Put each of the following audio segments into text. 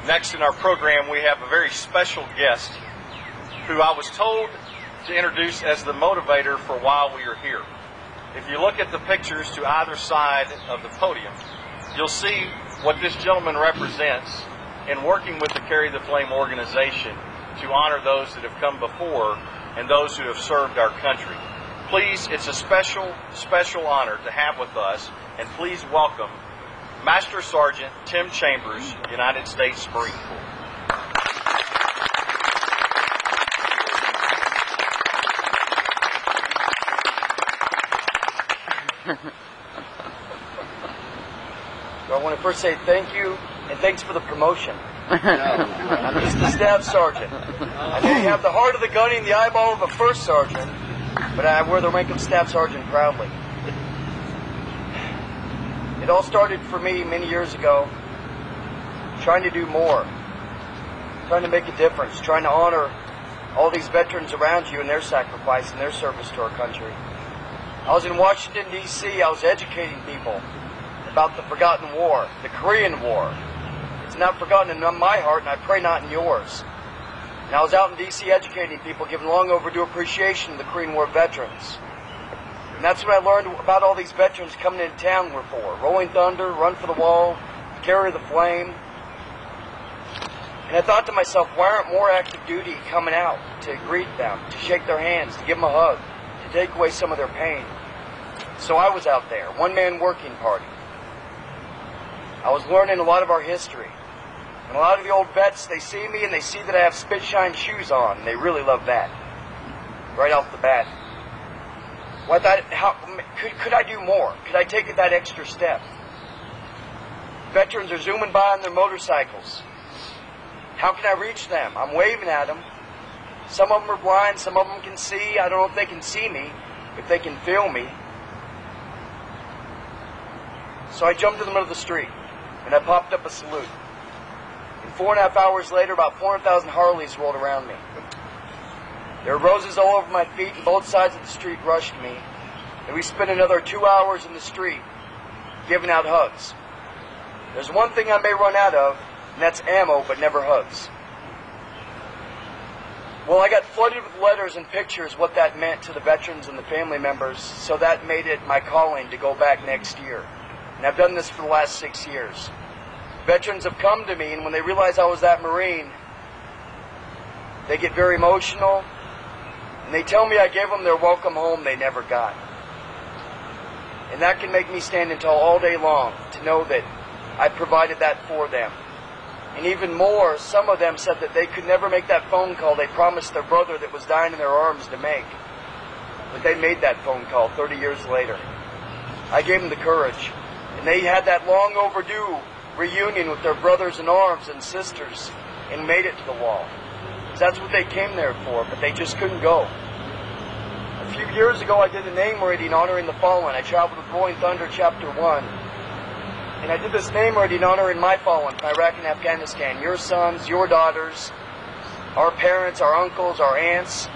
Next in our program, we have a very special guest who I was told to introduce as the motivator for why we are here. If you look at the pictures to either side of the podium, you'll see what this gentleman represents in working with the Carry the Flame organization to honor those that have come before and those who have served our country. Please, it's a special, special honor to have with us, and please welcome Master Sergeant Tim Chambers, United States Marine Corps. So I want to first say thank you, and thanks for the promotion. I'm just a staff sergeant. I may have the heart of the gunny and the eyeball of a first sergeant, but I wear the rank of staff sergeant proudly. It all started for me many years ago, trying to do more, trying to make a difference, trying to honor all these veterans around you and their sacrifice and their service to our country. I was in Washington, D.C. I was educating people about the forgotten war, the Korean War. It's not forgotten in my heart, and I pray not in yours. And I was out in D.C. educating people, giving long overdue appreciation to the Korean War veterans. And that's what I learned about all these veterans coming into town were for. Rolling Thunder, Run for the Wall, Carry the Flame. And I thought to myself, why aren't more active duty coming out to greet them, to shake their hands, to give them a hug, to take away some of their pain? So I was out there, one-man working party. I was learning a lot of our history. And a lot of the old vets, they see me and they see that I have spit-shine shoes on, and they really love that. Right off the bat. Well, I thought, could I do more? Could I take it that extra step? Veterans are zooming by on their motorcycles. How can I reach them? I'm waving at them. Some of them are blind, some of them can see. I don't know if they can see me, if they can feel me. So I jumped in the middle of the street, and I popped up a salute. And 4.5 hours later, about 400,000 Harleys rolled around me. There were roses all over my feet, and both sides of the street rushed me. And we spent another 2 hours in the street giving out hugs. There's one thing I may run out of, and that's ammo, but never hugs. Well, I got flooded with letters and pictures what that meant to the veterans and the family members, so that made it my calling to go back next year. And I've done this for the last 6 years. Veterans have come to me, and when they realize I was that Marine, they get very emotional, and they tell me I gave them their welcome home they never got. And that can make me stand tall all day long to know that I provided that for them. And even more, some of them said that they could never make that phone call they promised their brother that was dying in their arms to make. But they made that phone call 30 years later. I gave them the courage. And they had that long overdue reunion with their brothers in arms and sisters and made it to the wall. That's what they came there for, but they just couldn't go. A few years ago, I did a name reading honoring the fallen. I traveled with Rolling Thunder Chapter 1. And I did this name reading honoring my fallen from Iraq and Afghanistan. Your sons, your daughters, our parents, our uncles, our aunts.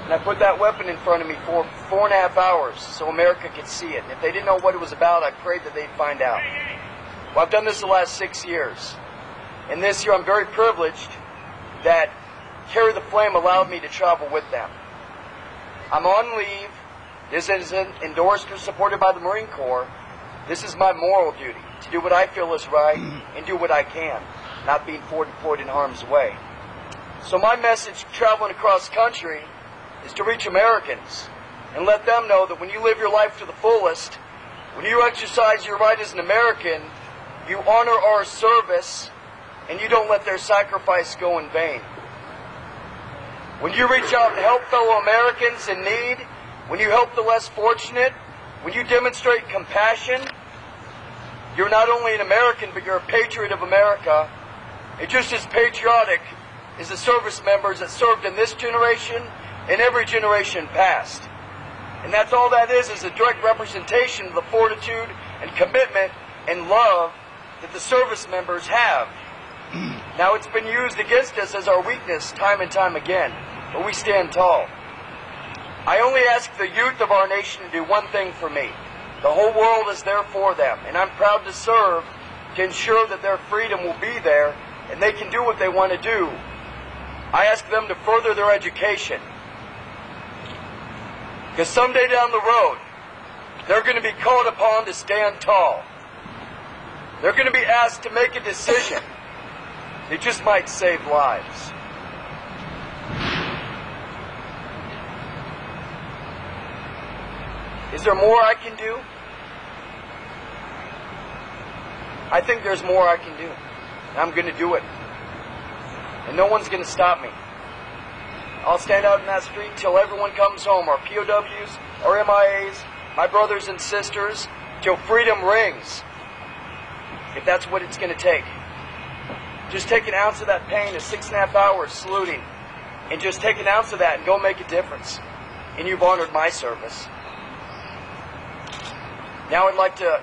And I put that weapon in front of me for 4.5 hours so America could see it. And if they didn't know what it was about, I prayed that they'd find out. Well, I've done this the last 6 years. And this year I'm very privileged that Carry the Flame allowed me to travel with them. I'm on leave. This isn't endorsed or supported by the Marine Corps. This is my moral duty, to do what I feel is right and do what I can, not being deployed in harm's way. So my message traveling across country is to reach Americans and let them know that when you live your life to the fullest, when you exercise your right as an American, you honor our service and you don't let their sacrifice go in vain. When you reach out and help fellow Americans in need, when you help the less fortunate, when you demonstrate compassion, you're not only an American, but you're a patriot of America, and just as patriotic as the service members that served in this generation and every generation past. And that's all that is a direct representation of the fortitude and commitment and love that the service members have. Now, it's been used against us as our weakness time and time again, but we stand tall. I only ask the youth of our nation to do one thing for me. The whole world is there for them, and I'm proud to serve to ensure that their freedom will be there and they can do what they want to do, I ask them to further their education. Because someday down the road, they're going to be called upon to stand tall. They're going to be asked to make a decision. It just might save lives. Is there more I can do? I think there's more I can do. And I'm going to do it. And no one's going to stop me. I'll stand out in that street till everyone comes home, our POWs, our MIAs, my brothers and sisters, till freedom rings. If that's what it's going to take. Just take an ounce of that pain of 6.5 hours saluting, and just take an ounce of that and go make a difference. And you've honored my service. Now I'd like to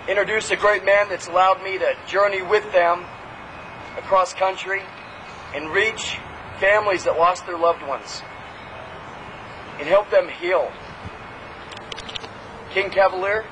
introduce a great man that's allowed me to journey with them across country and reach families that lost their loved ones and help them heal. King Cavalier,